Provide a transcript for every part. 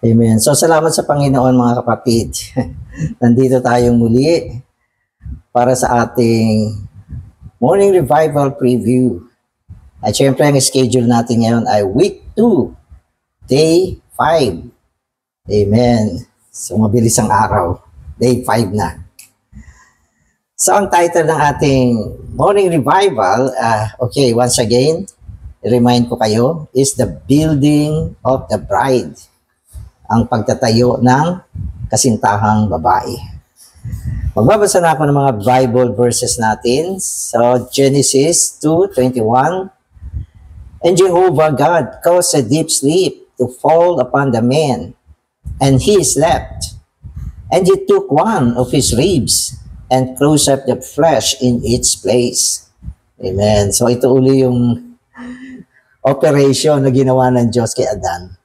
Amen. So salamat sa Panginoon mga kapatid. Nandito tayong muli para sa ating morning revival preview. At syempre ang schedule natin ngayon ay week 2, day 5. Amen. So mabilis ang araw. Day 5 na. So ang title ng ating morning revival, once again, remind ko kayo, is the building of the bride. Ang pagtatayo ng kasintahang babae. Magbabasa na ako ng mga Bible verses natin. So, Genesis 2:21. And Jehovah God caused a deep sleep to fall upon the man, and he slept. And he took one of his ribs and closed up the flesh in its place. Amen. So, ito uli yung operation na ginawa ng Diyos kay Adan.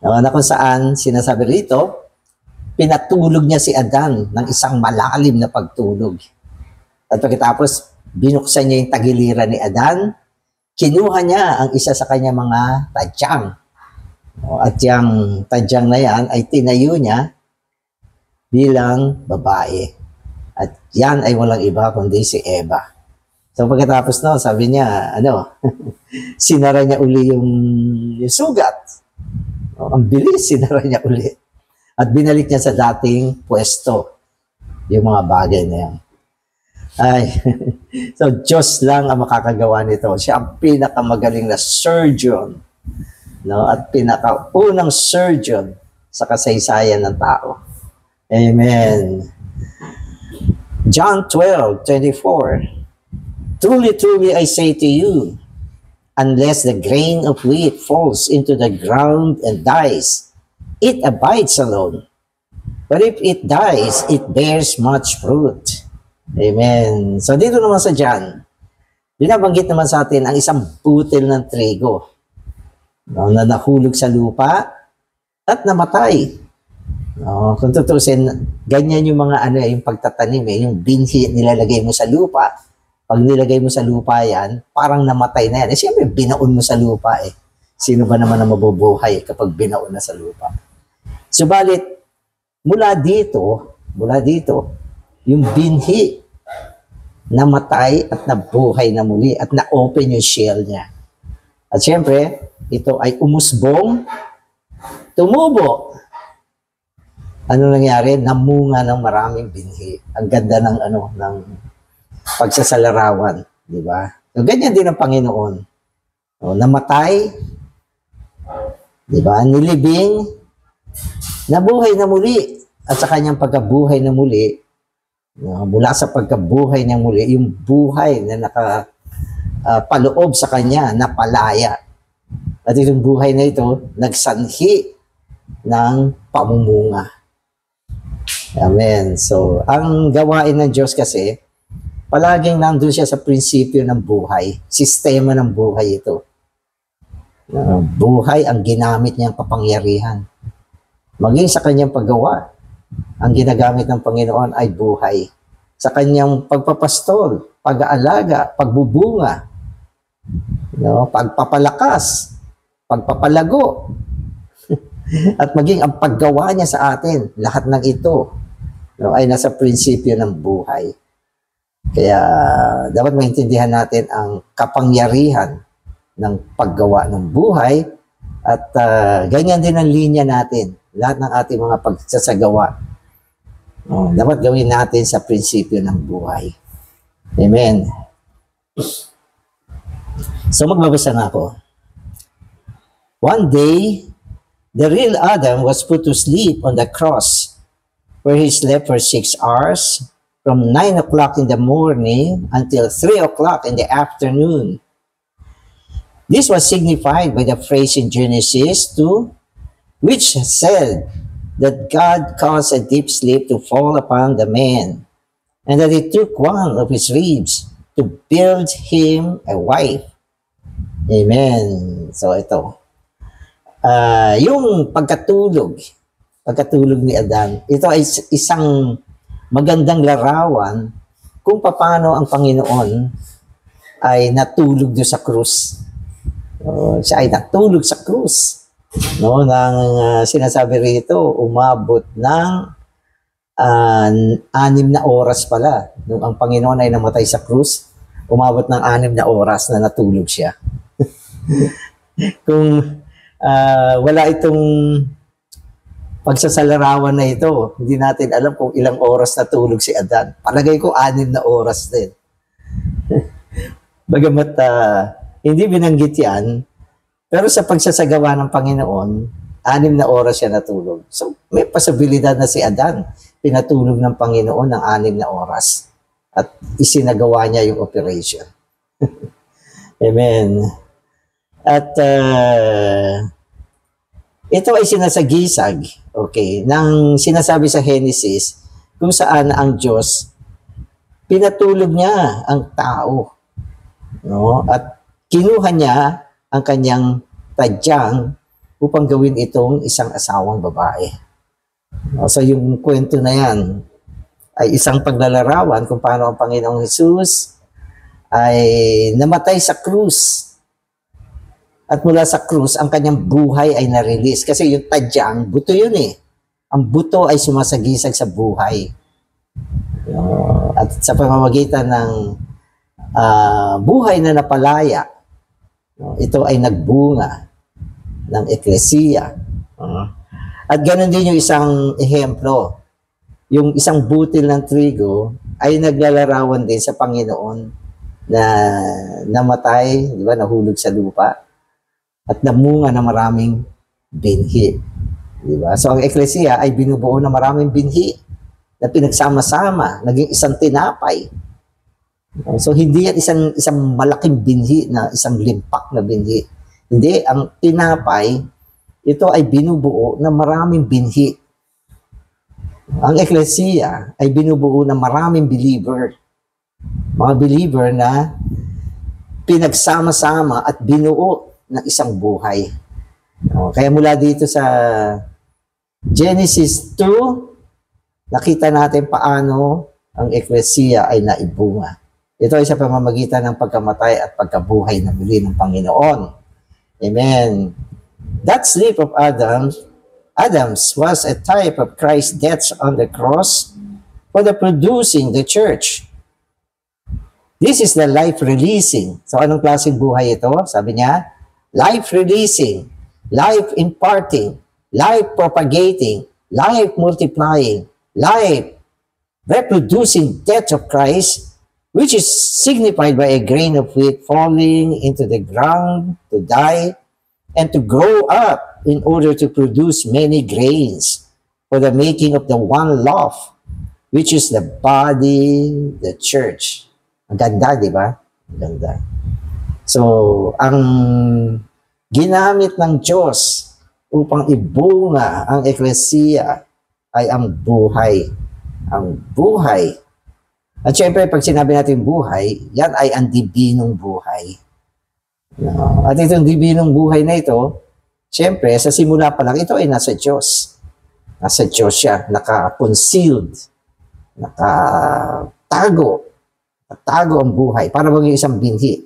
Na kung saan sinasabi rito, pinatulog niya si Adan ng isang malalim na pagtulog. At pagkatapos, binuksan niya yung tagiliran ni Adan, kinuha niya ang isa sa kanya mga tadyang. At yung tadyang na yan ay tinayo niya bilang babae. At yan ay walang iba kundi si Eva. So pagkatapos no, sabi niya, sinara niya uli yung sugat. Ang bilis, sinara niya ulit. At binalik niya sa dating pwesto yung mga bagay na yan. Ay, so Diyos lang ang makakagawa nito. Siya ang pinakamagaling na surgeon, at pinakaunang surgeon sa kasaysayan ng tao. Amen. John 12:24. Truly, truly, I say to you, unless the grain of wheat falls into the ground and dies, it abides alone. But if it dies, it bears much fruit. Amen. So dito naman sa John, binabanggit naman sa atin ang isang butil ng trigo na nahulog sa lupa at namatay. Kung tutusin, ganyan yung mga yung pagtatanim, yung binhi nilalagay mo sa lupa. Pag nilagay mo sa lupa yan, parang namatay na yan. Siyempre, binaon mo sa lupa Sino ba naman ang mabubuhay kapag binaon na sa lupa? Subalit, mula dito, yung binhi, namatay at nabuhay na muli at na-open yung shell niya. At siyempre, ito ay umusbong, tumubo. Ano nangyari? Namunga ng maraming binhi. Ang ganda ng pagsasalarawan, di ba? So, ganyan din ang Panginoon. Namatay, di ba? Nilibing, nabuhay na muli. At sa kanyang pagkabuhay na muli, mula sa pagkabuhay niya muli, yung buhay na nakapaloob sa kanya, napalaya. At itong buhay na ito, nagsanhi ng pamumunga. Amen. So, ang gawain ng Diyos kasi, palaging nandun siya sa prinsipyo ng buhay. Sistema ng buhay ito. Buhay ang ginamit niyang kapangyarihan. Maging sa kanyang paggawa, ang ginagamit ng Panginoon ay buhay. Sa kanyang pagpapastol, pag-aalaga, pagbubunga, pagpapalakas, pagpapalago, at maging ang paggawa niya sa atin, lahat ng ito ay nasa prinsipyo ng buhay. Kaya dapat maintindihan natin ang kapangyarihan ng paggawa ng buhay at ganyan din ang linya natin. Lahat ng ating mga pagsasagawa dapat gawin natin sa prinsipyo ng buhay. Amen. So magbabasa na ako. One day, the real Adam was put to sleep on the cross, where he slept for 6 hours, from 9 o'clock in the morning until 3 o'clock in the afternoon. This was signified by the phrase in Genesis 2, which said that God caused a deep sleep to fall upon the man, and that he took one of his ribs to build him a wife. Amen. So ito. Yung pagkatulog ni Adan, ito ay isang magandang larawan kung paano ang Panginoon ay natulog doon sa krus. Siya ay natulog sa krus. no, ng sinasabi rito, umabot ng 6 na oras pala. Nung ang Panginoon ay namatay sa krus, umabot ng 6 na oras na natulog siya. Kung wala itong pagsasalarawan na ito, hindi natin alam kung ilang oras natulog si Adan. Palagay ko 6 na oras din. Bagamat hindi binanggit yan, pero sa pagsasagawa ng Panginoon, 6 na oras siya natulog. So may posibilidad na si Adan, pinatulog ng Panginoon ng 6 na oras. At isinagawa niya yung operation. Amen. At ito ay sinasagisag, okay, ng sinasabi sa Genesis, kung saan ang Diyos, pinatulog niya ang tao. No? At kinuha niya ang kanyang tadyang upang gawin itong isang asawang babae. No? So yung kwento na yan ay isang paglalarawan kung paano ang Panginoong Hesus ay namatay sa krus. At mula sa krus, ang kanyang buhay ay na-release. Kasi yung tadyang, buto yun eh. Ang buto ay sumasagisag sa buhay. At sa pamamagitan ng buhay na napalaya, ito ay nagbunga ng eklesiya. At ganoon din yung isang ehemplo. Yung isang butil ng trigo ay naglalarawan din sa Panginoon na namatay, di ba, nahulog sa lupa at namunga na maraming binhi. Di ba? So ang eklesiya ay binubuo na maraming binhi na pinagsama-sama, naging isang tinapay. So hindi yan isang malaking binhi na isang limpak na binhi. Hindi, ang tinapay, ito ay binubuo na maraming binhi. Ang eklesiya ay binubuo na maraming believer. Mga believer na pinagsama-sama at binuo ng isang buhay. Kaya mula dito sa Genesis 2, nakita natin paano ang eklesiya ay naibunga. Ito ay sa pamamagitan ng pagkamatay at pagkabuhay na muli ng Panginoon. Amen. That sleep of Adam's was a type of Christ's death on the cross for the producing the church. This is the life-releasing. So anong klaseng buhay ito? Sabi niya, life-releasing, life-imparting, life-propagating, life-multiplying, life-reproducing death of Christ, which is signified by a grain of wheat falling into the ground to die and to grow up in order to produce many grains for the making of the one loaf, which is the body, the church. Ang ganda, di ba? Ang ganda. So, ang ginamit ng Diyos upang ibunga ang eklesiya ay ang buhay. Ang buhay. At syempre, pag sinabi natin buhay, yan ay ang dibinong buhay. At itong dibinong buhay na ito, syempre, sa simula pa lang, ito ay nasa Diyos. Nasa Diyos siya, naka-concealed, naka-tago. Tago ang buhay, para bang yung isang binhi.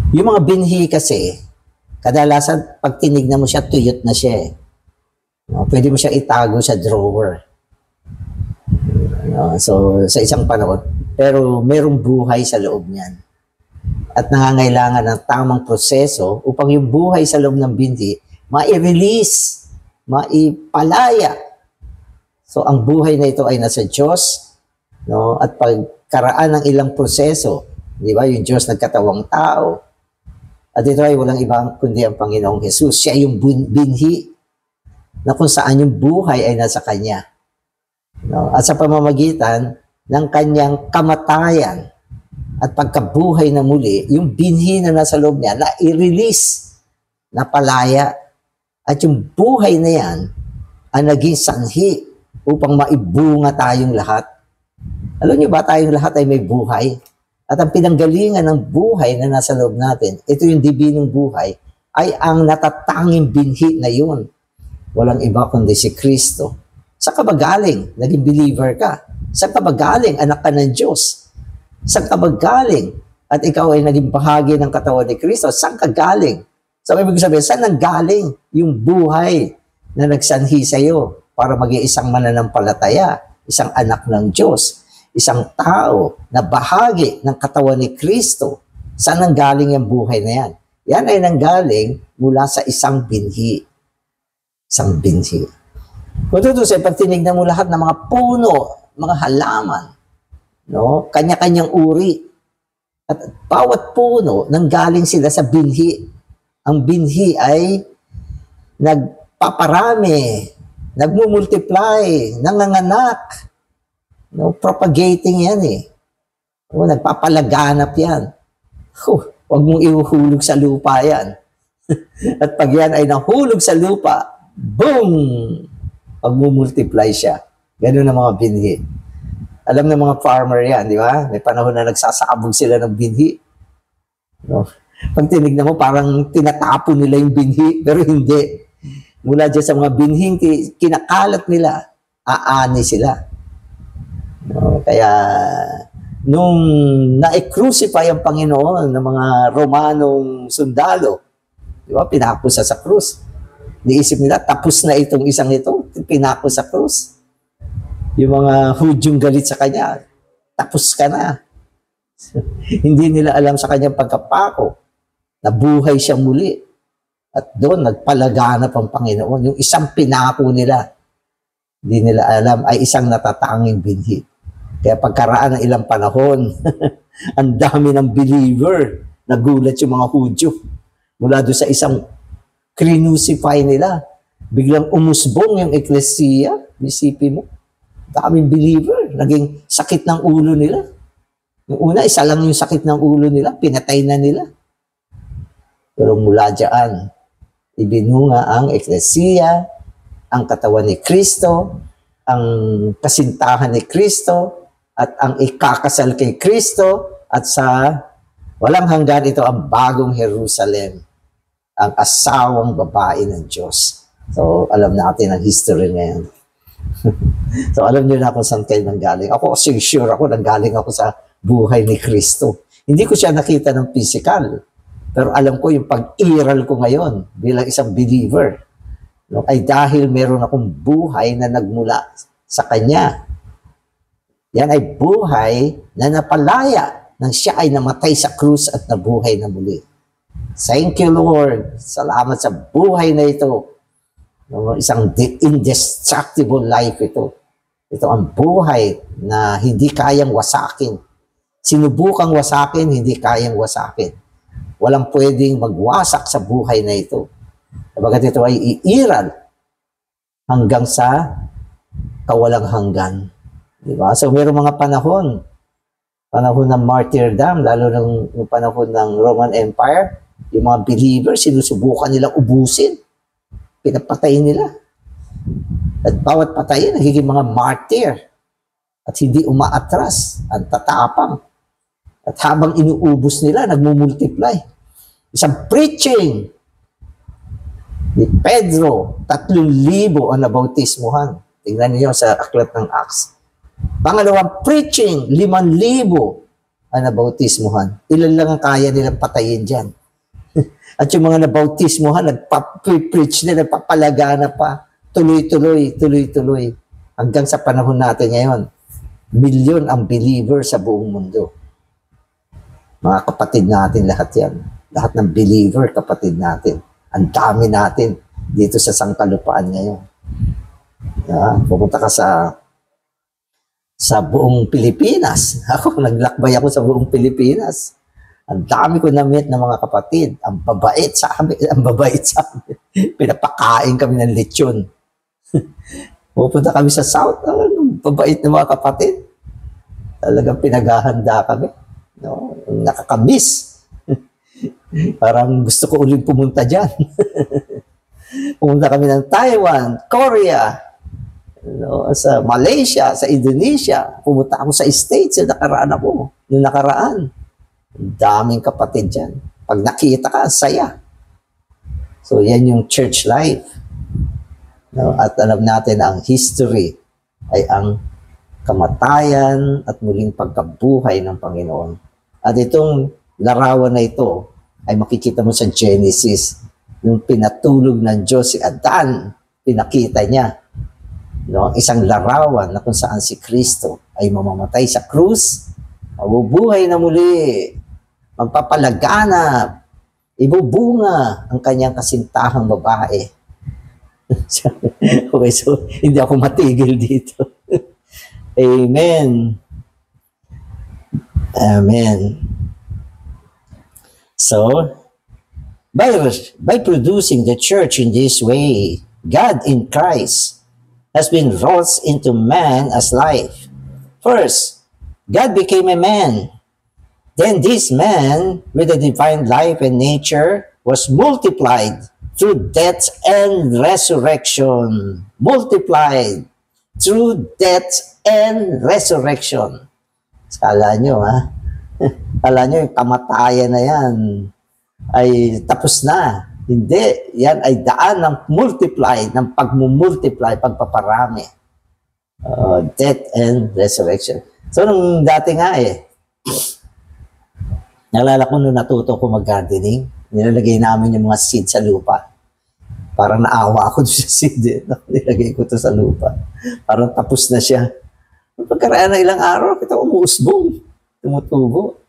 Yung mga binhi kasi, kadalasan pag tinignan mo siya, tuyot na siya eh. Pwede mo siya itago sa drawer. So, sa isang panahon. Pero merong buhay sa loob niyan. At nangangailangan ng tamang proseso upang yung buhay sa loob ng binhi, ma-release, maipalaya. So, ang buhay na ito ay nasa Diyos, no? At pagkaraan ng ilang proseso, di ba? Yung Diyos nagkatawang tao. At ito ay walang ibang kundi ang Panginoong Hesus. Siya yung binhi na kung saan yung buhay ay nasa Kanya. No? At sa pamamagitan ng Kanyang kamatayan at pagkabuhay na muli, yung binhi na nasa loob niya na i-release, na palaya. At yung buhay na yan ang naging sanhi upang maibunga tayong lahat. Alam niyo ba, tayong lahat ay may buhay? At ang pinanggalingan ng buhay na nasa loob natin, ito yung dibinong buhay, ay ang natatanging binhi na yun. Walang iba kundi si Kristo. Saan ka ba galing? Naging believer ka. Saan ka ba galing? Anak ka ng Diyos. Saan ka ba galing? At ikaw ay naging bahagi ng katawan ni Kristo. Saan ka galing? So, ibig sabihin, saan nanggaling yung buhay na nagsanhi sa'yo para maging isang mananampalataya, isang anak ng Diyos, isang tao na bahagi ng katawan ni Kristo? Saan nanggaling yung buhay na yan? Yan ay nanggaling mula sa isang binhi. Isang binhi. Kung tutusin, pag tinignan mo lahat ng mga puno, mga halaman, no? Kanya-kanyang uri. At bawat puno, nanggaling sila sa binhi. Ang binhi ay nagpaparami, nagmumultiply, nanganganak. No? Propagating yan eh. O, nagpapalaganap yan. Huwag mong ihuhulog sa lupa yan. At pag yan ay nahulog sa lupa, boom! Magmumultiply siya. Ganun ang mga binhi. Alam ng mga farmer yan, di ba? May panahon na nagsasabog sila ng binhi. No? Pag tinignan mo, parang tinatapon nila yung binhi, pero hindi. Mula dyan sa mga binhing kinakalat nila, aani sila. No? Kaya, nung na-crucify ang Panginoon ng mga Romanong sundalo, di ba? Pinako siya sa krus. Niisip nila, tapos na itong isang ito, pinako sa krus. Yung mga Hudyong galit sa kanya, tapos ka na. Hindi nila alam sa kanyang pagkapako, nabuhay siya muli. At doon, nagpalaganap ang Panginoon. Yung isang pinako nila, hindi nila alam, ay isang natatanging binhi. Kaya pagkaraan ng ilang panahon, ang dami ng believer, nagulat yung mga Hudyo. Mula doon sa isang crucify nila, biglang umusbong yung eklesiya, isipin mo. Daming believer, naging sakit ng ulo nila. Yung una, isa lang yung sakit ng ulo nila, pinatay na nila. Pero mula dyan, ibinunga ang eklesiya, ang katawan ni Kristo, ang kasintahan ni Kristo, at ang ikakasal kay Kristo, at sa walang hanggan ito ang bagong Jerusalem, ang asawang babae ng Diyos. So, alam natin ang history ngayon. So, alam niyo na kung saan kayo nanggaling. Ako, sure ako, nanggaling ako sa buhay ni Kristo. Hindi ko siya nakita ng physical. Pero alam ko yung pag-iral ko ngayon bilang isang believer, no, ay dahil meron akong buhay na nagmula sa Kanya. Yan ay buhay na napalaya nang siya ay namatay sa krus at nabuhay na muli. Thank you, Lord. Salamat sa buhay na ito. No, isang indestructible life ito. Ito ang buhay na hindi kayang wasakin. Sinubukang wasakin, hindi kayang wasakin. Walang pwedeng magwasak sa buhay na ito. Sabagat ito ay iiral hanggang sa kawalang hanggan. Diba? So, mayroong mga panahon ng martyrdom, lalo ng panahon ng Roman Empire, yung mga believers, sinusubukan nilang ubusin. Pinapatayin nila. At bawat patayin, nagiging mga martyr. At hindi umaatras. Ang tatapang. At habang inuubos nila, nagmumultiply. Isang preaching ni Pedro, 3,000 ang nabautismuhan. Tingnan niyo sa aklat ng Acts. Pangalawang preaching, 5,000 ang nabautismuhan. Ilan lang ang kaya nilang patayin dyan. At yung mga nabautismuhan, nagpa-preach na, nagpapalagana pa. Tuloy-tuloy, tuloy-tuloy. Hanggang sa panahon natin ngayon, milyon ang believer sa buong mundo. Mga kapatid natin lahat yan. Lahat ng believer, kapatid natin. Ang dami natin dito sa sangkalupaan ngayon. Pupunta ka sa buong Pilipinas. Ako, naglakbay ako sa buong Pilipinas. Ang dami ko na-meet ng mga kapatid. Ang babait sa amin. Ang babait sa amin. Pinapakain kami ng lechon. Pupunta kami sa South. Ang babait ng mga kapatid. Talagang pinaghahanda kami. No? Nakakamiss. Parang gusto ko ulit pumunta dyan. Pumunta kami ng Taiwan, Korea, no, sa Malaysia, sa Indonesia. Pumunta ako sa States, yung nakaraan. Daming kapatid dyan. Pag nakita ka, saya. So, yan yung church life. No? At alam natin ang history ay ang kamatayan at muling pagkabuhay ng Panginoon. At itong larawan na ito ay makikita mo sa Genesis. Nung pinatulog ng Diyos si Adan, pinakita niya, no, isang larawan na kung saan si Kristo ay mamamatay sa krus, mabubuhay na muli, magpapalaganap, ibubunga ang kanyang kasintahang babae. Okay, so hindi ako matigil dito. Amen. Amen. So, by producing the church in this way, God in Christ has been wrought into man as life. First, God became a man. Then this man, with the divine life and nature, was multiplied through death and resurrection. Multiplied through death and resurrection. Kala nyo, ha? Kala nyo, yung kamatayan na yan ay tapos na. Hindi. Yan ay daan ng multiply, ng pagmumultiply, pagpaparami. Death and resurrection. So, nung dati nga naalala ko nung natuto ko mag-gardening, nilalagay namin yung mga seed sa lupa. Parang naawa ako sa seed. Nilagay ko to sa lupa. Parang tapos na siya. Pagkaraan na ilang araw, kita umuusbong. Tumutubo.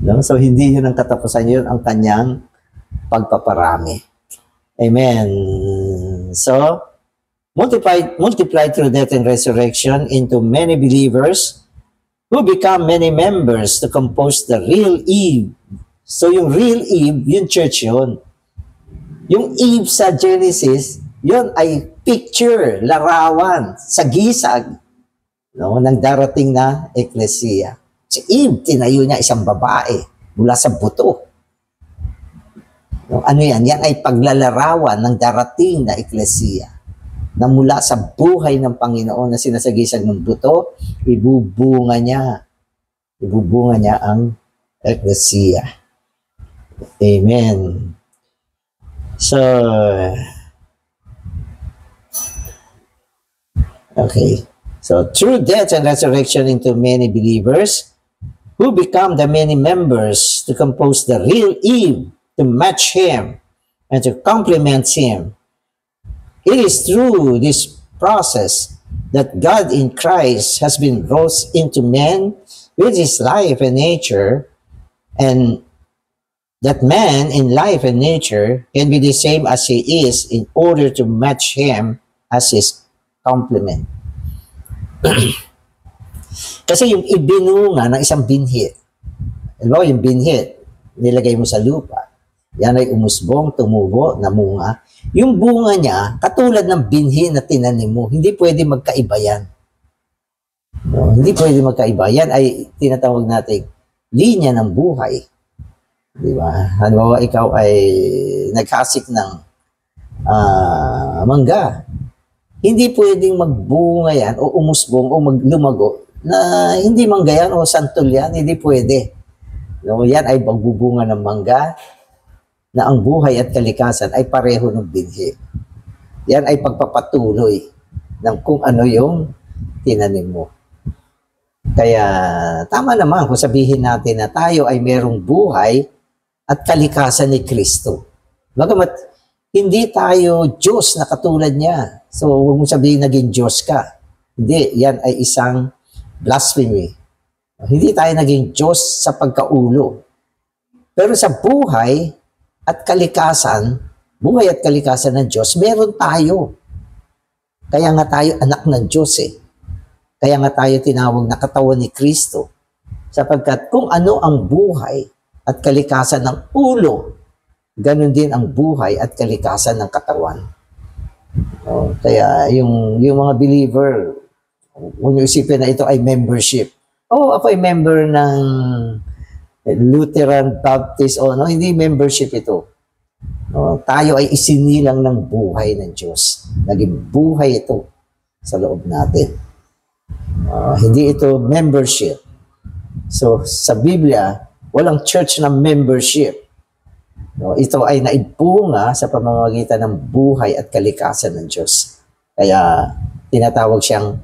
No? So, hindi yun ang katapusan, yun ang kanyang pagpaparami. Amen. So, multiplied through death and resurrection into many believers who become many members to compose the real Eve. So, yung real Eve, yung church yun. Yung Eve sa Genesis, yun ay picture, larawan, sagisag, no, ng darating na eklesiya. Si Eve, tinayo niya isang babae mula sa buto. No, ano yan? Yan ay paglalarawan ng darating na eklesiya na mula sa buhay ng Panginoon na sinasagisag ng buto, ibubunga niya. Ibubunga niya ang eklesiya. Amen. So, okay. So, through death and resurrection into many believers, who become the many members to compose the real Eve, to match him, and to complement him. It is through this process that God in Christ has been wrought into man with his life and nature, and that man in life and nature can be the same as he is in order to match him as his complement. Kasi yung ibinunga ng isang binhi, diba, yung binhi, nilagay mo sa lupa, yan ay umusbong, tumubo, namunga. Yung bunga niya, katulad ng binhi na tinanim mo, hindi pwede magkaiba yan. No, hindi pwede magkaiba. Yan ay tinatawag natin linya ng buhay. Diba? Halimbawa, ikaw ay naghasik ng mangga. Hindi pwedeng magbunga yan o umusbong o maglumago na hindi mangga yan o santol yan. Hindi pwede. No, yan ay magbubunga ng mangga na ang buhay at kalikasan ay pareho ng binhi. Yan ay pagpapatuloy ng kung ano yung tinanim mo. Kaya tama naman kung sabihin natin na tayo ay merong buhay at kalikasan ni Kristo. Bagamat hindi tayo Diyos na katulad niya. So, huwag mo sabihin naging Diyos ka. Hindi, yan ay isang blasphemy. Hindi tayo naging Diyos sa pagkaulo. Pero sa buhay at kalikasan ng Diyos, meron tayo. Kaya nga tayo anak ng Diyos Kaya nga tayo tinawag na katawan ni Kristo. Sapagkat kung ano ang buhay at kalikasan ng ulo, ganun din ang buhay at kalikasan ng katawan. Kaya yung mga believer, kung yung isipin na ito ay membership. Ako ay member ng Lutheran, Baptist, hindi membership ito. Tayo ay isinilang ng buhay ng Diyos. Naging buhay ito sa loob natin. Hindi ito membership. So, sa Biblia, walang church na membership. Ito ay naibunga sa pamamagitan ng buhay at kalikasan ng Diyos. Kaya tinatawag siyang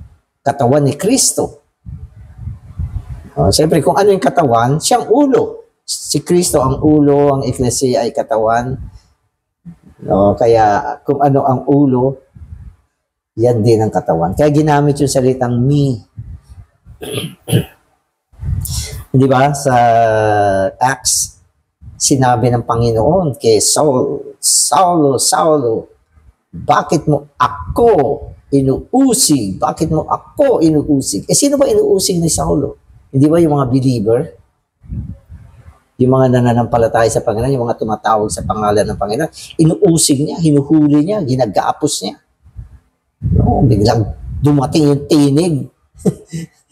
katawan ni Kristo. Siyempre, kung ano yung katawan, siyang ulo. Si Kristo ang ulo, ang eklesiya ay katawan. No? Kaya kung ano ang ulo, yan din ang katawan. Kaya ginamit yung salitang me. Di ba? Sa Acts, sinabi ng Panginoon kay Saul, Saulo, Saulo, bakit mo ako inuusig? Bakit mo ako inuusig? Sino ba inuusig ni Saulo? Hindi ba yung mga believer? Yung mga nananampalataya sa Panginoon, yung mga tumatawag sa pangalan ng Panginoon, inuusig niya, hinuhuli niya, ginagapos niya. No, biglang dumating yung tinig.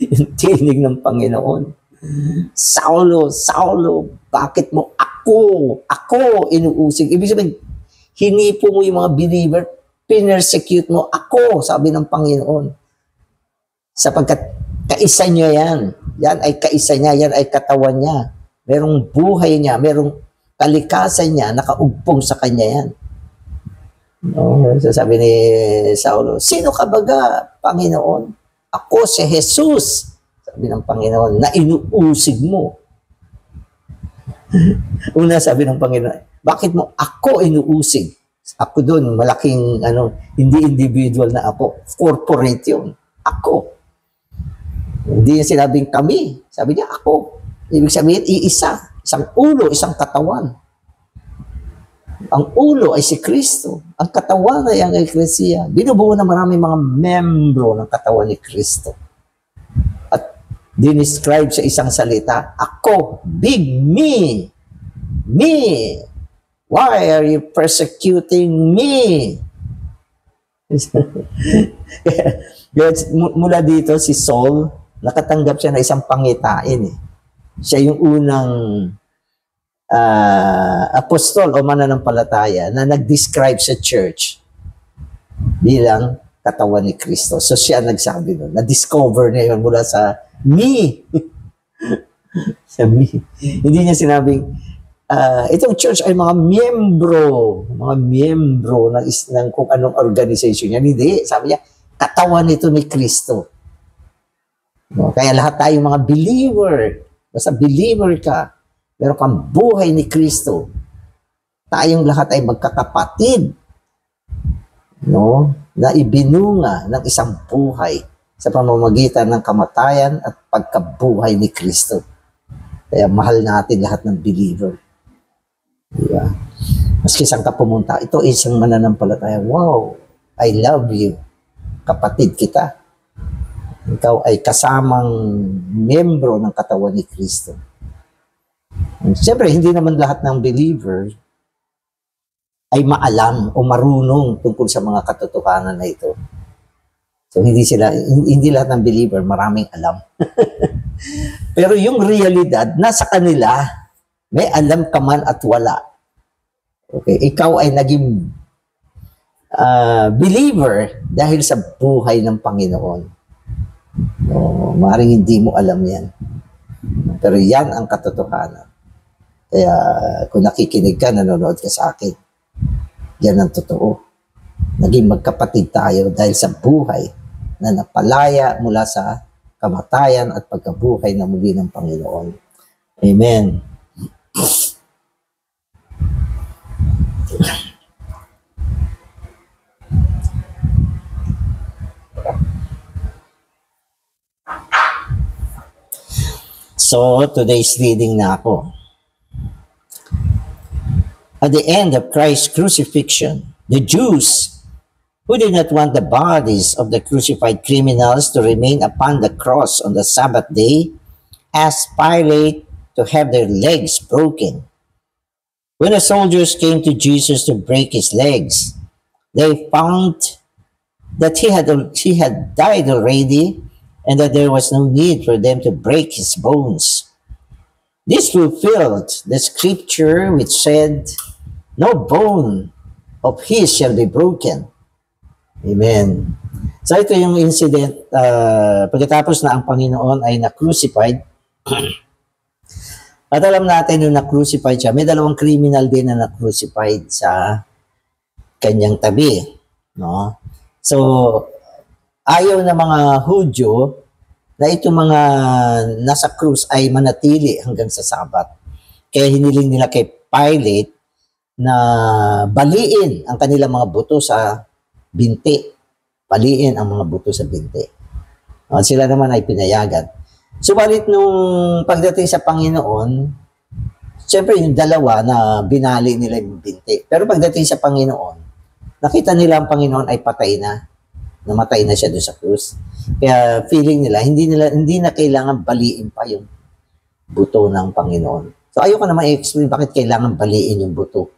Yung tinig ng Panginoon. Saulo, Saulo, bakit mo ako inuusig? Ibig sabihin, hinipo mo yung mga believer, pinersecute mo ako, sabi ng Panginoon. Sapagkat kaisa niya yan. Yan ay kaisa niya, yan ay katawan niya. Merong buhay niya, merong kalikasan niya, nakaugpong sa kanya yan. No, sabi ni Saulo, sino ka baga, Panginoon? Ako si Jesus, sabi ng Panginoon, na inuusig mo. Una sabi ng Panginoon, bakit mo ako inuusig? Ako doon, malaking, hindi individual na ako, corporate yun. Ako. Hindi niya sinabing kami, sabi niya ako. Ibig sabihin, iisa, isang ulo, isang katawan. Ang ulo ay si Kristo. Ang katawan ay ang Eklesia. Binubuo na maraming mga membro ng katawan ni Kristo. At dinescribe sa isang salita, ako, big me. Me. Why are you persecuting me? Mula dito, si Saul, nakatanggap siya na isang pangitain. Siya yung unang apostol o mananampalataya na nag-describe sa church bilang katawan ni Kristo. So siya nagsabi nun. Na-discover niya yun mula sa me. Sa me. Hindi niya sinabing, itong church ay mga miyembro ng kung anong organization niya. Hindi. Sabi niya, katawan nito ni Kristo. No? Kaya lahat tayong mga believer, basta believer ka, meron kang buhay ni Kristo. Tayong lahat ay magkakapatid, no? Na ibinunga ng isang buhay sa pamamagitan ng kamatayan at pagkabuhay ni Kristo. Kaya mahal natin lahat ng believer. Diba? Maski saan ka pumunta, ito isang mananampalataya. Wow, I love you. Kapatid kita. Ikaw ay kasamang membro ng katawan ni Kristo. Siyempre, hindi naman lahat ng believer ay maalam o marunong tungkol sa mga katotohanan na ito. So, hindi lahat ng believer maraming alam. Pero yung realidad, nasa kanila, may alam ka man at wala. Okay, ikaw ay naging believer dahil sa buhay ng Panginoon. Maaaring hindi mo alam yan. Pero yan ang katotohanan. Kaya kung nakikinig ka, nanonood ka sa akin, yan ang totoo. Naging magkapatid tayo dahil sa buhay na napalaya mula sa kamatayan at pagkabuhay na muli ng Panginoon. Amen. So, today's reading na ako. At the end of Christ's crucifixion, the Jews, who did not want the bodies of the crucified criminals to remain upon the cross on the Sabbath day, asked Pilate to have their legs broken. When the soldiers came to Jesus to break his legs, they found that he had died already, and that there was no need for them to break his bones. This fulfilled the scripture which said, no bone of his shall be broken. Amen. So ito yung incident, pagkatapos na ang Panginoon ay na-crucified, at alam natin yung na-crucified siya, may dalawang criminal din na na-crucified sa kanyang tabi. No? So, ayaw ng mga Hudyo na itong mga nasa krus ay manatili hanggang sa Sabat. Kaya hiniling nila kay Pilate na baliin ang kanilang mga buto sa binti. Baliin ang mga buto sa binti. Sila naman ay pinayagan. Subalit nung pagdating sa Panginoon, siyempre yung dalawa na binali nila yung binti. Pero pagdating sa Panginoon, nakita nila ang Panginoon ay patay na. Namatay na siya doon sa krus. Kaya feeling nila, hindi na kailangan baliin pa yung buto ng Panginoon. So ayoko naman i-explain bakit kailangan baliin yung buto.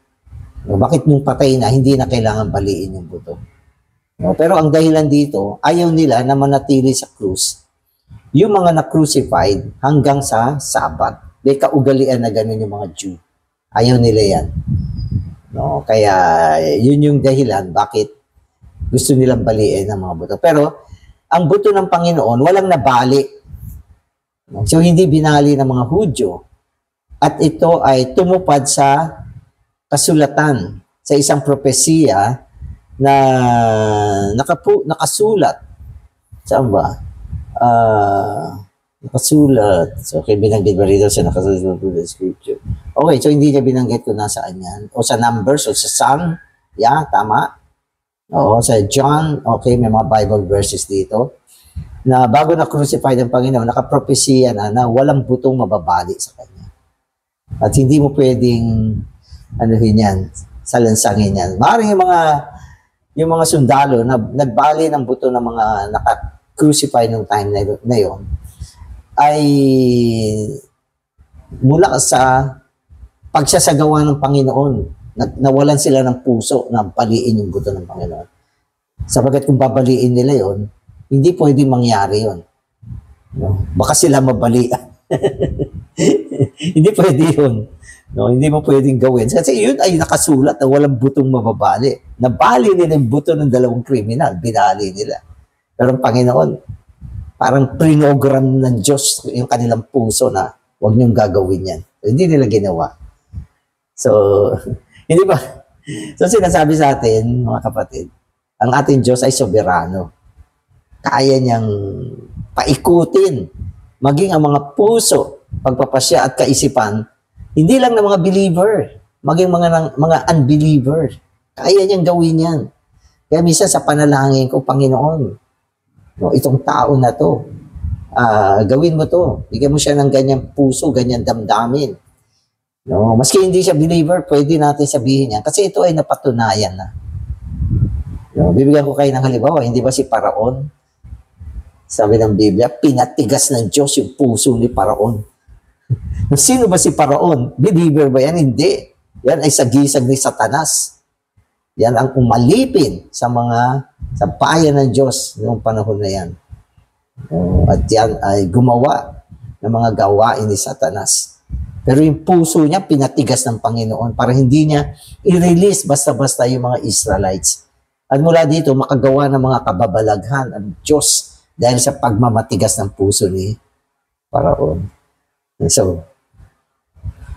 No, bakit nung patay na, hindi na kailangan baliin yung buto. No, pero ang dahilan dito, ayaw nila na manatili sa krus yung mga na-crucified hanggang sa Sabat. May kaugalian na gano'n yung mga Jew. Ayaw nila yan. No, kaya yun yung dahilan bakit gusto nilang baliin ang mga buto. Pero ang buto ng Panginoon, walang nabali. So hindi binali ng mga Hudyo. At ito ay tumupad sa kasulatan, sa isang propesiya na nakasulat. Saan ba? Nakasulat. So, okay, binanggit ba rito sa nakasulat to the scripture? Okay, so hindi niya binanggit kung nasaan yan. O sa Numbers, o sa Psalm. Yeah, tama. Oo, sa John, okay, may mga Bible verses dito. Na bago na-crucified ang Panginoon, nakapropesiya na walang butong mababali sa Kanya. At hindi mo pwedeng, yan, salansangin yan. Maaaring yung mga sundalo na nagbali ng buto ng mga naka-crucify nung time na yon ay mula sa pagsasagawa ng Panginoon. Nawalan sila ng puso na baliin yung buto ng Panginoon. Sapagkat kung babaliin nila yon, hindi pwedeng mangyari yon. No? Baka sila mabalian. Hindi pwede yun. No, hindi mo pwedeng gawin. Kasi yun ay nakasulat na walang butong mababali. Nabali nila yung buto ng dalawang kriminal. Binali nila. Pero ang Panginoon, parang prinogram ng Diyos yung kanilang puso na huwag niyong gagawin yan. So, hindi nila ginawa. So, hindi ba? So, sinasabi sa atin, mga kapatid, ang ating Diyos ay soberano. Kaya niyang paikutin, maging ang mga puso, pagpapasya at kaisipan, hindi lang ng mga believer, maging mga unbeliever. Kaya niyang gawin yan. Kaya minsan sa panalangin ko, Panginoon, no, itong tao na to, gawin mo to. Bigyan mo siya ng ganyang puso, ganyang damdamin. No, maski hindi siya believer, pwede natin sabihin yan. Kasi ito ay napatunayan na. No, bibigyan ko kayo ng halimbawa, hindi ba si Paraon? Sabi ng Biblia, pinatigas ng Diyos yung puso ni Paraon. Sino ba si Paraon? Believer ba yan? Hindi. Yan ay sagisag ni Satanas. Yan ang umalipin sa bayan ng Diyos noong panahon na yan. At yan ay gumawa ng mga gawain ni Satanas. Pero yung puso niya, pinatigas ng Panginoon para hindi niya i-release basta-basta yung mga Israelites. At mula dito, makagawa ng mga kababalaghan ang Diyos dahil sa pagmamatigas ng puso ni Paraon. So,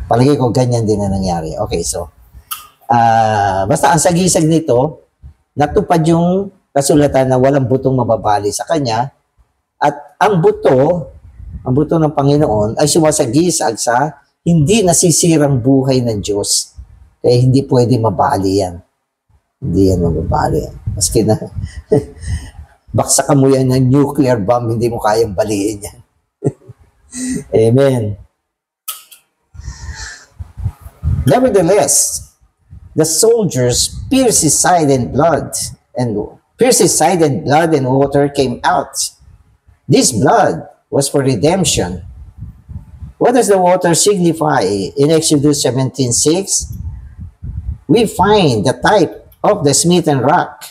palagi ko ganyan din na nangyari. Okay, so, basta ang sagisag nito, natupad yung kasulatan na walang butong mababali sa kanya, at ang buto ng Panginoon ay sumasagisag sa hindi nasisirang buhay ng Diyos. Kaya hindi pwede mabali yan. Hindi yan mababali. Maski na baksakan mo yan ng nuclear bomb, hindi mo kayang baliin yan. Amen. Nevertheless, the soldiers pierced his side and blood and water came out. This blood was for redemption. What does the water signify? In Exodus 17:6, we find the type of the smitten rock.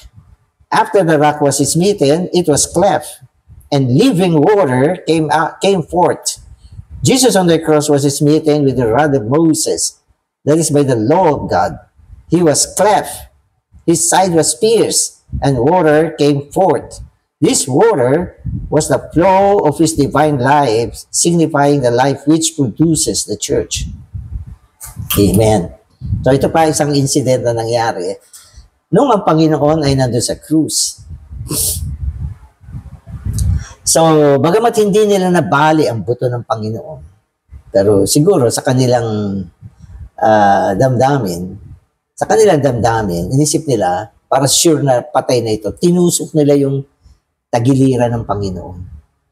After the rock was smitten, it was cleft, and living water came forth. Jesus on the cross was smitten with the rod of Moses. That is by the law of God. He was cleft, his side was pierced, and water came forth. This water was the flow of his divine life, signifying the life which produces the church. Amen. So ito pa isang incident na nangyari nung ang Panginoon ay nandun sa krus. So, bagamat hindi nila nabali ang buto ng Panginoon, pero siguro sa kanilang damdamin, Sa kanilang damdamin, inisip nila, para sure na patay na ito, tinusok nila yung tagiliran ng Panginoon.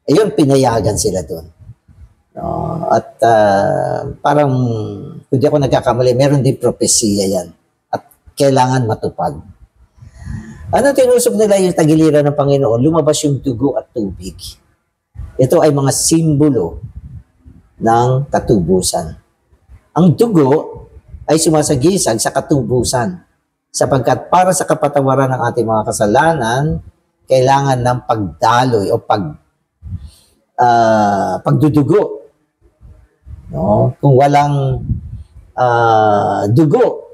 Ayun, pinayagan sila doon. At parang, kung di ako nagkakamali, meron din propesiya yan. At kailangan matupad. Ano tinusok nila yung tagiliran ng Panginoon? Lumabas yung dugo at tubig. Ito ay mga simbolo ng katubusan. Ang dugo ay sumasagisag sa katubusan, sapagkat para sa kapatawaran ng ating mga kasalanan, kailangan ng pagdaloy o pagdudugo. No? Kung walang dugo,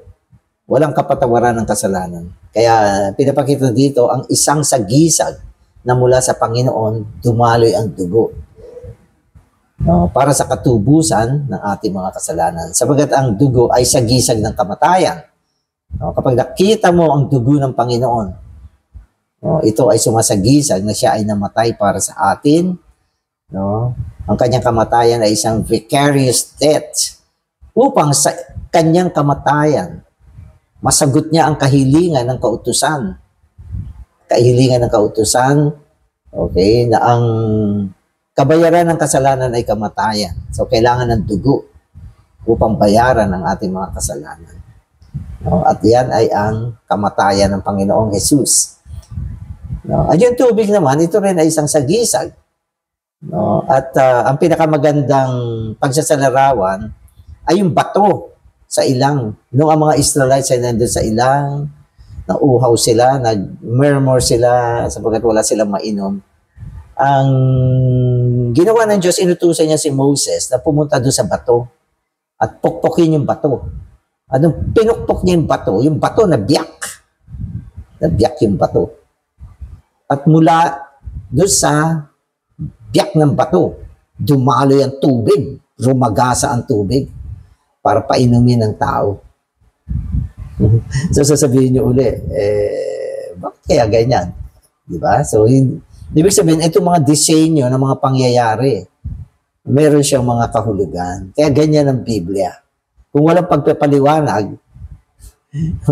walang kapatawaran ng kasalanan. Kaya pinapakita dito ang isang sagisag na mula sa Panginoon, dumaloy ang dugo. No, para sa katubusan ng ating mga kasalanan. Sapagat ang dugo ay sagisag ng kamatayan. No, kapag nakita mo ang dugo ng Panginoon, no, ito ay sumasagisag na siya ay namatay para sa atin. No? Ang kanyang kamatayan ay isang vicarious death upang sa kanyang kamatayan, masagot niya ang kahilingan ng kautusan. Kahilingan ng kautusan, okay, na ang kabayaran ng kasalanan ay kamatayan. So, kailangan ng dugo upang bayaran ang ating mga kasalanan. No? At yan ay ang kamatayan ng Panginoong Jesus. No? At yung tubig naman, ito rin ay isang sagisag. No? At ang pinakamagandang pagsasalarawan ay yung bato sa ilang. Noong ang mga Israelites ay nandun sa ilang, nauuhaw sila, nag-murmur sila sapagkat wala silang mainom. Ang ginawa ng Diyos, inutusan niya si Moses na pumunta doon sa bato at pukpukin yung bato. At nung pinukpok niya yung bato nabiyak. Nabiyak yung bato. At mula doon sa biyak ng bato, dumaloy ang tubig, rumagasa ang tubig para painumin ng tao. So, sasabihin niyo uli, bakit kaya ganyan? Diba? So, ibig sabihin, itong mga disenyo ng mga pangyayari, meron siyang mga kahulugan. Kaya ganyan ang Biblia. Kung walang pagpapaliwanag,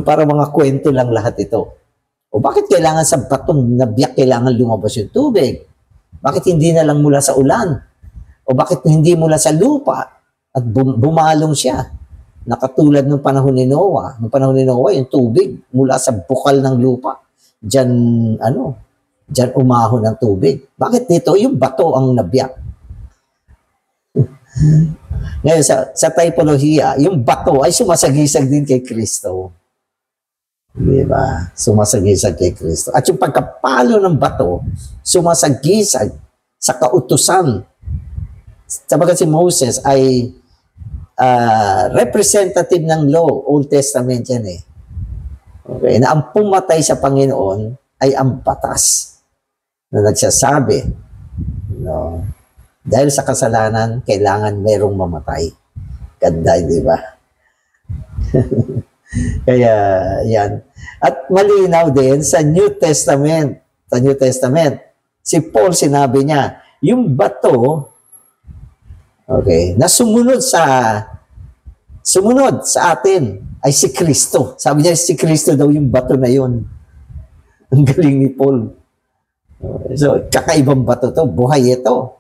para mga kwento lang lahat ito. O bakit kailangan sa batong nabiyak kailangan lumabas yung tubig? Bakit hindi na lang mula sa ulan? O bakit hindi mula sa lupa at bumalong siya? Nakatulad ng panahon ni Noah. Noong panahon ni Noah, yung tubig mula sa bukal ng lupa. Diyan umahon ng tubig. Bakit dito? Yung bato ang nabiyak. Ngayon, sa typolohiya, yung bato ay sumasagisag din kay Kristo. Diba? Sumasagisag kay Kristo. At yung pagkapalo ng bato, sumasagisag sa kautusan. Sabagat si Moses ay representative ng law, Old Testament yan eh. Okay, na ang pumatay sa Panginoon ay ang batas na nagsasabi, no, dahil sa kasalanan, kailangan merong mamatay. Ganda, di ba? Kaya, yan. At malinaw din sa New Testament. Sa New Testament, si Paul sinabi niya, yung bato, okay, na sumunod sa atin ay si Kristo. Sabi niya, si Kristo daw yung bato na yun. Ang galing ni Paul. So, kakaibang bato to, buhay ito.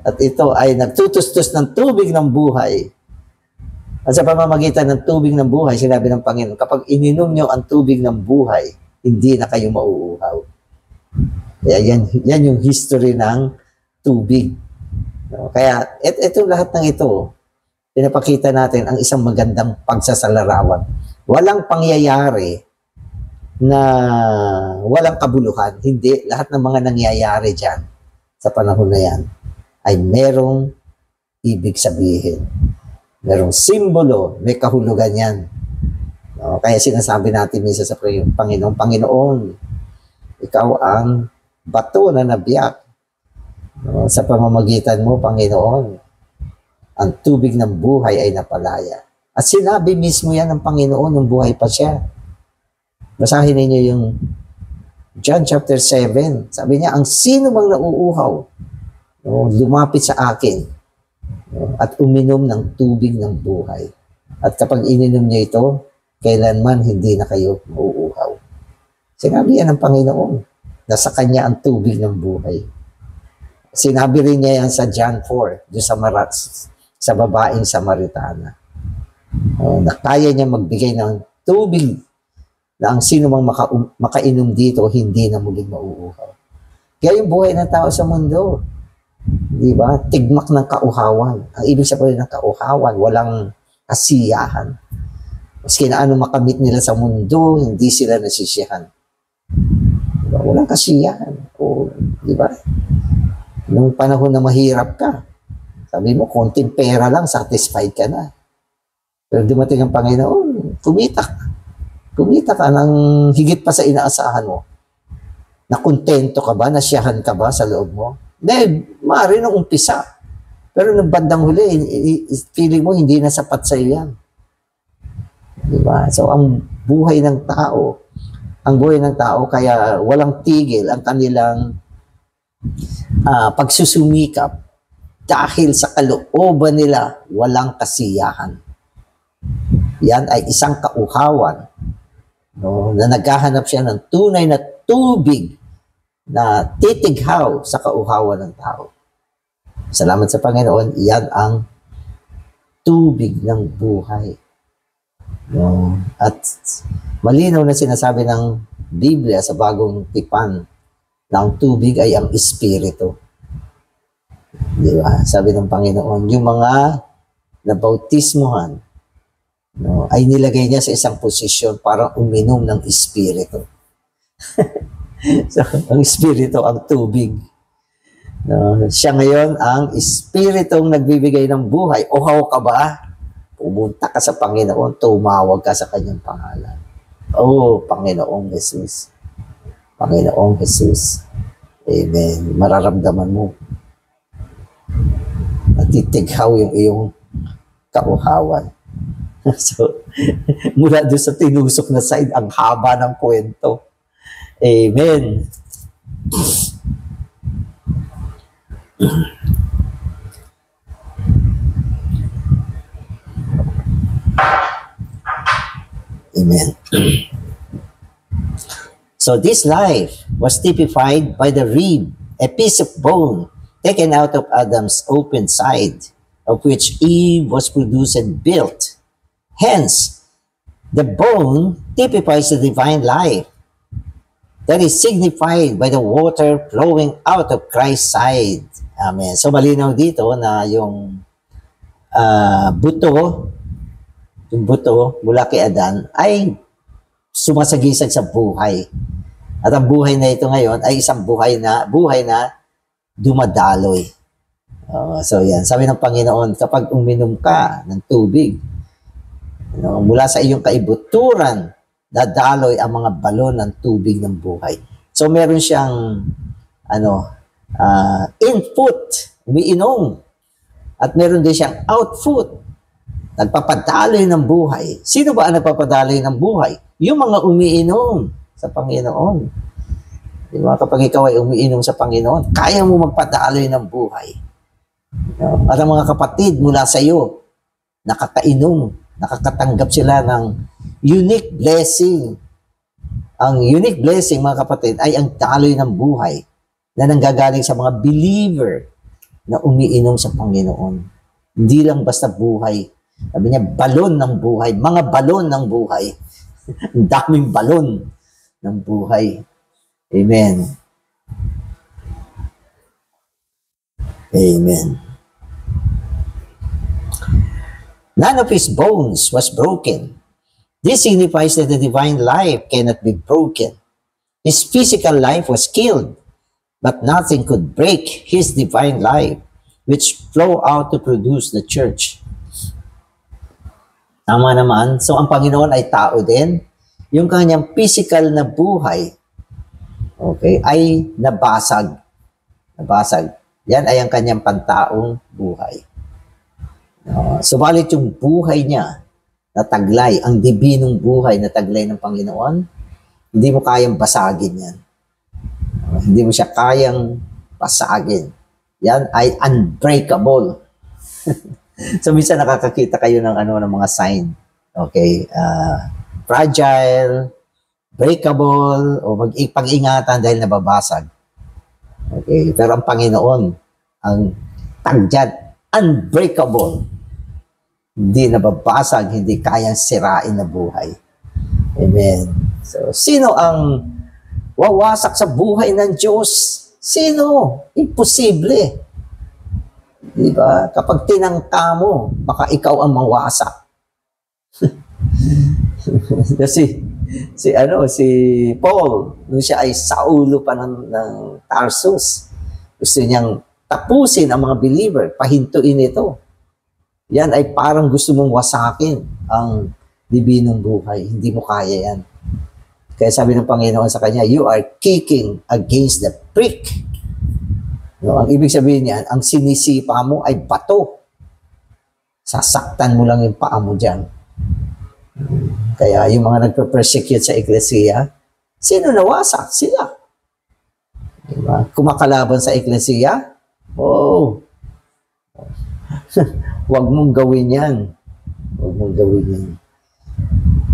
At ito ay nagtutustos ng tubig ng buhay. At sa pamamagitan ng tubig ng buhay, sinabi ng Panginoon, kapag ininom nyo ang tubig ng buhay, hindi na kayo mauuhaw. Kaya yan yung history ng tubig. Kaya ito lahat ng ito, pinapakita natin ang isang magandang pagsasalarawan. Walang pangyayari na walang kabuluhan. Hindi, lahat ng mga nangyayari dyan sa panahon na yan ay merong ibig sabihin. Merong simbolo, may kahulugan yan. No? Kaya sinasabi natin minsan sa Panginoon, Panginoon, ikaw ang bato na nabiyak. No? Sa pamamagitan mo, Panginoon, ang tubig ng buhay ay napalaya. At sinabi mismo yan ng Panginoon nung buhay pa siya. Basahin ninyo yung John chapter 7. Sabi niya, ang sino mang nauuhaw, no, lumapit sa akin, no, at uminom ng tubig ng buhay. At kapag ininom niya ito, kailanman hindi na kayo mauuhaw. Sinabi yan ng Panginoon, na sa Kanya ang tubig ng buhay. Sinabi rin niya yan sa John 4, doon sa babaeng Samaritana. Na kaya niya magbigay ng tubig na ang sino mang makainom dito, hindi na muling mauuhaw. Kaya yung buhay ng tao sa mundo, di ba? Tigmak ng kauhawan. Ang ibig sabihin ng kauhawan, walang kasiyahan. Maski na ano makamit nila sa mundo, hindi sila nasisiyahan. Diba? Walang kasiyahan. O, di ba? Nung panahon na mahirap ka, sabi mo, konting pera lang, satisfied ka na. Pero dumating ang Panginoon, kumita ka. Kumita ka ng higit pa sa inaasahan mo. Nakontento ka ba? Nasiyahan ka ba sa loob mo? Hindi, maaari nung umpisa. Pero nung bandang huli, feeling mo hindi na sapat sa iyo yan. Diba? So, ang buhay ng tao, kaya walang tigil ang kanilang pagsusumikap dahil sa kalooban nila, walang kasiyahan. Yan ay isang kauhawan, no, na naghahanap siya ng tunay na tubig na titighaw sa kauhawan ng tao. Salamat sa Panginoon, yan ang tubig ng buhay. No? At malinaw na sinasabi ng Biblia sa bagong tipan na ang tubig ay ang Espiritu. Di ba? Sabi ng Panginoon, yung mga nabautismuhan, no, ay nilagay niya sa isang posisyon para uminom ng Espiritu. So, ang Espiritu, ang tubig. No, siya ngayon ang Espiritong nagbibigay ng buhay. Uhaw ka ba? Pumunta ka sa Panginoon, tumawag ka sa kanyang pangalan. Oh, Panginoong Jesus. Panginoong Jesus. Amen. Mararamdaman mo. Natitighaw yung iyong kauhawan. So, mula doon sa tinusok na side, ang haba ng kwento. Amen. Amen. So this life was typified by the rib, a piece of bone taken out of Adam's open side, of which Eve was produced and built. Hence, the bone typifies the divine life that is signified by the water flowing out of Christ's side. Amen. So malinaw dito na yung buto mula kay Adan ay sumasagisag sa buhay. At ang buhay na ito ngayon ay isang buhay na dumadaloy. So yan, sabi ng Panginoon, kapag uminom ka ng tubig, mula sa iyong kaibuturan, dadaloy ang mga balon ng tubig ng buhay. So meron siyang input, umiinom. At meron din siyang output, nagpapadaloy ng buhay. Sino ba ang nagpapadaloy ng buhay? Yung mga umiinom sa Panginoon. Di ba? Kapag ikaw ay umiinom sa Panginoon, kaya mo magpadaloy ng buhay. At ang mga kapatid mula sa iyo, nakakainom, nakakatanggap sila ng unique blessing. Ang unique blessing, mga kapatid, ay ang daloy ng buhay na nanggagaling sa mga believer na umiinom sa Panginoon. Hindi lang basta buhay. Sabi niya, balon ng buhay. Mga balon ng buhay. Ang daming balon ng buhay. Amen. Amen. None of his bones was broken. This signifies that the divine life cannot be broken. His physical life was killed, but nothing could break his divine life, which flow out to produce the church. Tama naman. So, ang Panginoon ay tao din. Yung kanyang physical na buhay, okay, ay nabasag. Nabasag. Yan ay ang kanyang pantaong buhay. Subalit yung buhay niya, na taglay, ang dibinong buhay na taglay ng Panginoon, hindi mo kayang basagin yan. Hindi mo siya kayang basagin. Yan ay unbreakable. So, minsan nakakakita kayo ng ng mga sign. Okay? fragile, breakable, o pag-ingatan dahil nababasag. Okay? Pero ang Panginoon, ang tag dyan, unbreakable. Hindi nababasag, hindi kayang sirain na buhay. Amen. So, sino ang wawasak sa buhay ng Diyos? Sino? Imposible. Diba? Kapag tinangka mo, baka ikaw ang mawasak. Kasi si Paul, nung siya ay Saulo pa ng Tarsus, gusto niyang tapusin ang mga believer, pahintuin ito. Yan ay parang gusto mong wasakin ang dibinong buhay. Hindi mo kaya yan. Kaya sabi ng Panginoon sa kanya, you are kicking against the prick. No, ang ibig sabihin niyan, ang sinisipa mo ay bato. Sasaktan mo lang yung paa mo dyan. Kaya yung mga nagpe-persecute sa Eklesiya, sino nawasak? Sila. Diba? Kumakalaban sa Eklesiya, huwag mong gawin yan. Huwag mong gawin yan.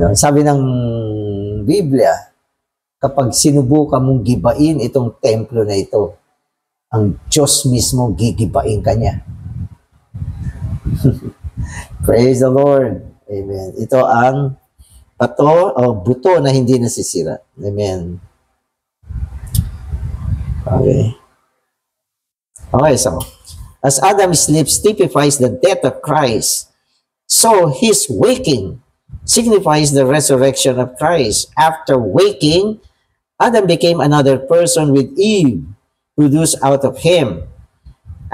No, sabi ng Biblia, kapag sinubukan mong gibain itong templo na ito, ang Diyos mismo gigibain ka niya. Praise the Lord. Amen. Ito ang buto na hindi nasisira. Amen. Okay. Okay, so, as Adam's sleep typifies the death of Christ, so his waking signifies the resurrection of Christ. After waking, Adam became another person with Eve, produced out of him.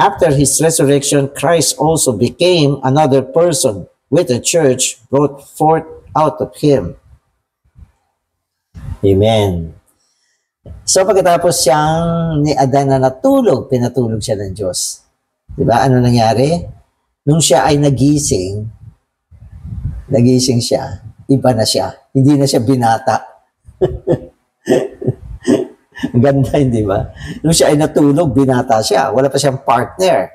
After his resurrection, Christ also became another person with the church brought forth out of him. Amen. So pagkatapos siyang ni Adan na natulog, pinatulog siya ng Diyos. Diba? Ano nangyari? Nung siya ay nagising siya, iba na siya. Hindi na siya binata. Ang ganda, hindi ba? Nung siya ay natulog, binata siya. Wala pa siyang partner.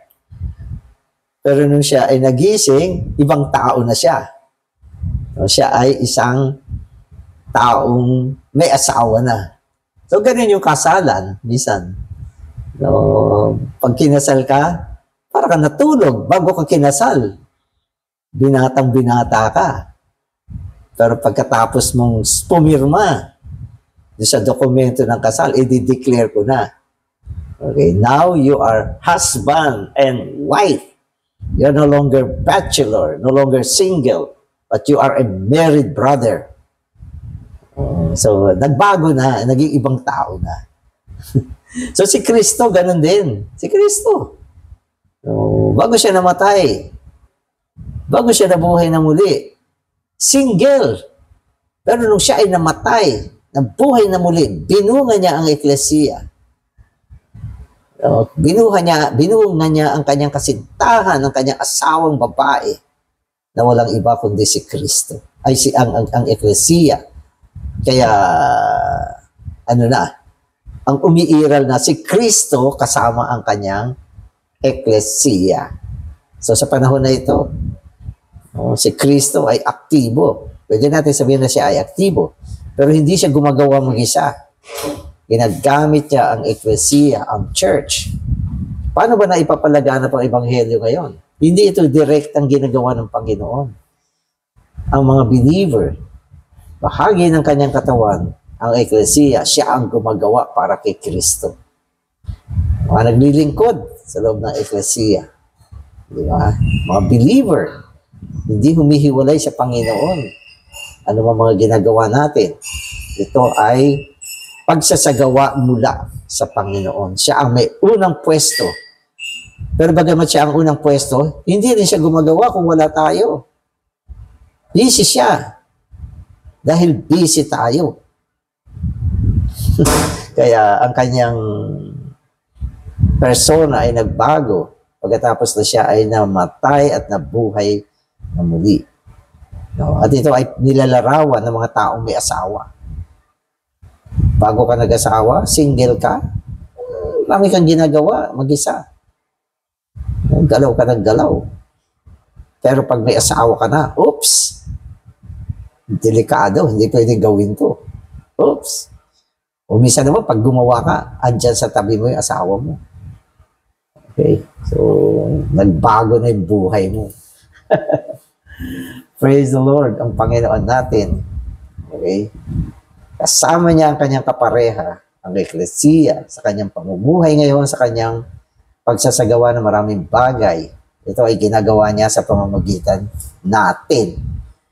Pero nung siya ay nagising, ibang tao na siya. So, siya ay isang taong may asawa na. So, ganun yung kasalan, minsan. So, pag kinasal ka, para ka natulog bago ka kinasal. Binatang-binata ka. Pero pagkatapos mong pumirma sa dokumento ng kasal, i-declare ko na. Okay, now you are husband and wife. You're no longer bachelor, no longer single, but you are a married brother. So, nagbago na, naging ibang tao na. So, si Kristo, ganun din. Si Kristo. So, bago siya namatay, bago siya nabuhay na muli, single. Pero nung siya ay namatay, nabuhay na muli, binunga niya ang Eklesiya. Binunga niya ang kanyang kasintahan, ang kanyang asawang babae na walang iba kundi si Kristo. Ay ang Eklesiya. Kaya ang umiiral na si Kristo kasama ang kanyang Eklesiya. So sa panahon na ito, si Kristo ay aktibo. Pwede natin sabihin na siya ay aktibo. Pero hindi siya gumagawa mag-isa. Ginagamit niya ang Eklesiya, ang church. Paano ba na ipapalaganap ang Ebanghelyo ngayon? Hindi ito direct ang ginagawa ng Panginoon. Ang mga believer, bahagi ng kanyang katawan, ang Eklesiya, siya ang gumagawa para kay Kristo. Mga naglilingkod sa loob ng Eklesiya. Di ba? Mga believer, hindi humihiwalay sa Panginoon. Ano ba mga ginagawa natin? Ito ay pagsasagawa mula sa Panginoon. Siya ang may unang pwesto. Pero bagamat siya ang unang pwesto, hindi rin siya gumagawa kung wala tayo. Busy siya. Dahil busy tayo. Kaya ang kanyang persona ay nagbago pagkatapos na siya ay namatay at nabuhay na muli. No? At ito ay nilalarawan ng mga taong may asawa. Bago ka nag-asawa, single ka, marami kang ginagawa, mag-isa. Galaw ka ng galaw. Pero pag may asawa ka na, oops, Delikado, hindi pwedeng gawin to. Oops. O minsan naman, pag gumawa ka, andyan sa tabi mo yung asawa mo. Okay? So, nagbago na yung buhay mo. Praise the Lord, ang Panginoon natin. Okay? Kasama niya ang kanyang kapareha, ang eklesiya, sa kanyang pamumuhay ngayon, sa kanyang pagsasagawa ng maraming bagay. Ito ay ginagawa niya sa pamamagitan natin.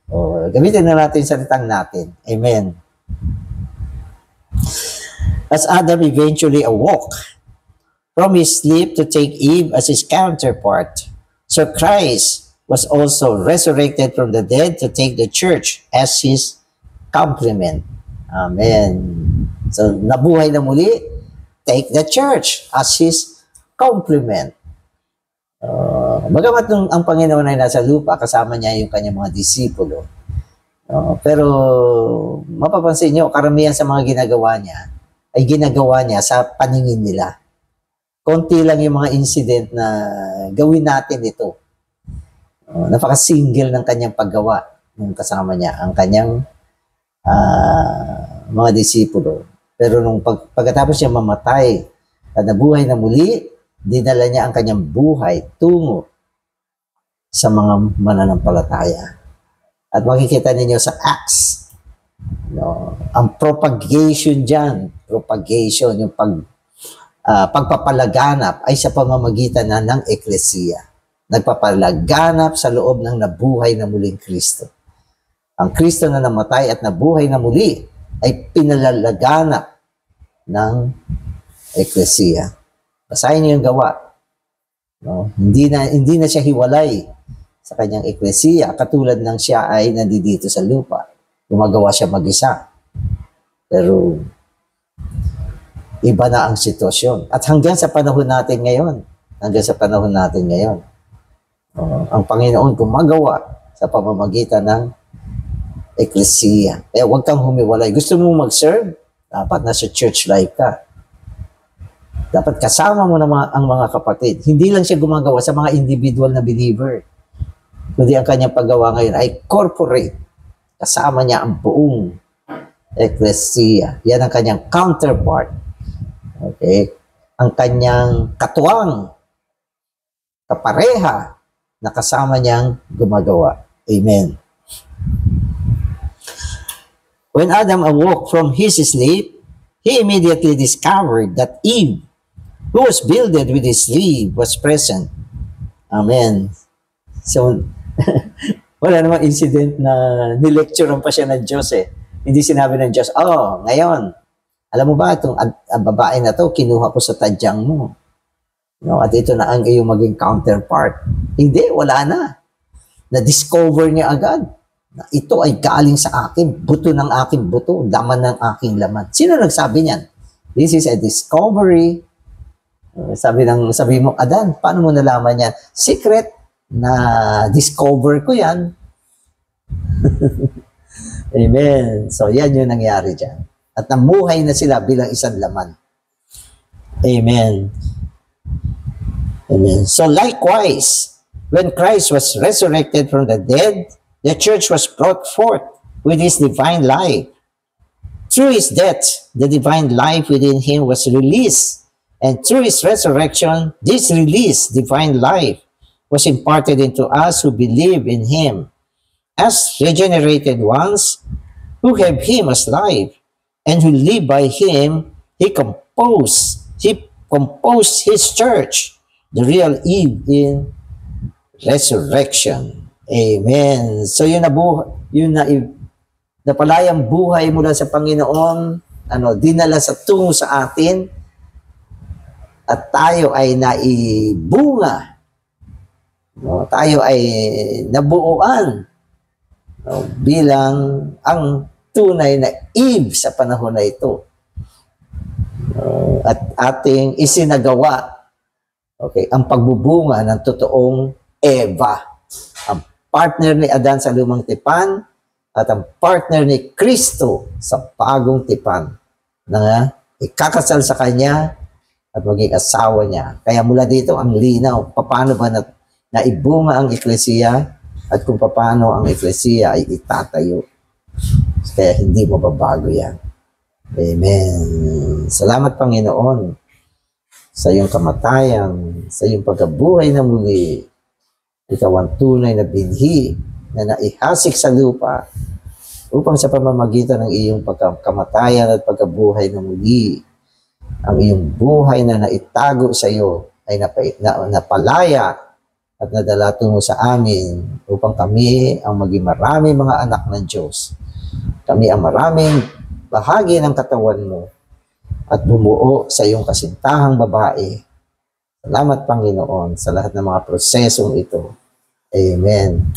O, gamitin na natin yung salitang natin. Amen. As Adam eventually awoke from his sleep to take Eve as his counterpart, so Christ was also resurrected from the dead to take the church as his complement. Amen. So, nabuhay na muli, take the church as his complement. Bagamat nung ang Panginoon ay nasa lupa, kasama niya yung kanyang mga disipulo. Pero, mapapansin nyo, karamihan sa mga ginagawa niya, ay ginagawa niya sa paningin nila. Konti lang yung mga incident na gawin natin ito. Napaka-single ng kanyang paggawa nung kasama niya, ang kanyang mga disipulo. Pero nung pagkatapos niya mamatay at nabuhay na muli, dinala niya ang kanyang buhay tungo sa mga mananampalataya. At makikita ninyo sa Acts, ang propagation dyan, yung pagpapalaganap ay sa pamamagitan na ng eklesiya. Nagpapalaganap sa loob ng nabuhay na muling Kristo. Ang Kristo na namatay at nabuhay na muli ay pinalalaganap ng eklesiya. Basahin niyo yung gawa. Hindi na siya hiwalay sa kanyang eklesiya, katulad ng siya ay nandito sa lupa. Gumagawa siya mag-isa. Pero iba na ang sitwasyon. At hanggang sa panahon natin ngayon, ang Panginoon gumagawa sa pamamagitan ng eklesiya. Kaya huwag kang humiwalay. Gusto mo mag-serve? Dapat nasa church life ka. Dapat kasama mo na ang mga kapatid. Hindi lang siya gumagawa sa mga individual na believer. Kundi ang kanyang paggawa ngayon ay corporate. Kasama niya ang buong eklesiya. Yan ang kanyang counterpart. Okay? Ang kanyang katuwang, kapareha, na kasama niyang gumagawa. Amen. When Adam awoke from his sleep, he immediately discovered that Eve, who was builded with his sleeve, was present. Amen. So, wala namang incident na nilecturean pa siya ng Diyos eh. Hindi sinabi ng Diyos, ngayon, alam mo ba, itong babae na to, kinuha ko sa tadyang mo. At ito na ang iyong maging counterpart. Hindi, wala na. Na-discover niya agad na ito ay galing sa akin, buto ng aking buto, laman ng aking laman. Sino nagsabi niyan? This is a discovery. Sabi mo, Adan, paano mo nalaman yan? Secret na discover ko yan. Amen. So, yan yung nangyari dyan. At namuhay na sila bilang isang laman. Amen. Amen. So, likewise, when Christ was resurrected from the dead, the church was brought forth with his divine life. Through his death, the divine life within him was released. And through his resurrection, this released divine life was imparted into us who believe in him, as regenerated ones who have him as life, and who live by him. He composed his church, the real Eve in resurrection. Amen. So yun napalayang buhay mula sa Panginoon, dinala sa tungo sa atin, at tayo ay naibunga. Tayo ay nabuuan bilang ang tunay na Eve sa panahon na ito. At ating isinagawa ang pagbubunga ng totoong Eva. Ang partner ni Adan sa lumang tipan at ang partner ni Kristo sa bagong tipan na ikakasal sa kanya at maging asawa niya. Kaya mula dito ang linaw, paano ba naibunga ang eklesiya at kung paano ang eklesiya ay itatayo. Kaya hindi mo babago yan. Amen. Salamat, Panginoon, sa iyong kamatayan, sa iyong pagkabuhay na muli. Ikaw ang tunay na binhi na naihasik sa lupa upang sa pamamagitan ng iyong pagkamatayan at pagkabuhay na muli, ang iyong buhay na naitago sa iyo ay napalaya at nadala tungo sa amin upang kami ang maging marami mga anak ng Diyos. Kami ang maraming bahagi ng katawan mo at bumuo sa iyong kasintahang babae. Salamat, Panginoon, sa lahat ng mga prosesong ito. Amen.